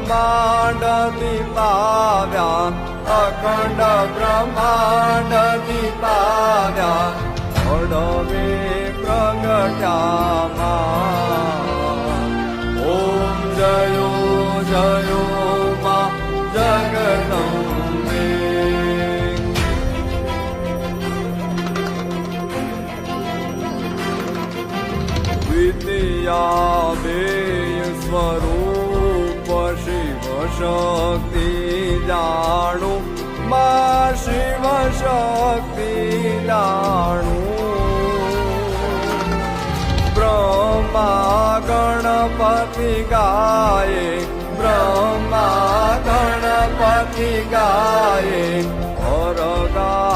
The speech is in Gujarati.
બ્રહ્માંડ દીપાવ્યા, અખંડ બ્રહ્માંડ દીપાવ્યા, અડવે પ્રગટ્યામાં. ઓમ જયો જયો મા જગદંબે. દ્વિતીયાદેય સ્વરૂપ શિવ શક્તિ જાણું, મા શિવ શક્તિ જાણું. બ્રહ્મા ગણપતિ ગાયે, બ્રહ્મા ગણપતિ ગાયે, હર ગાય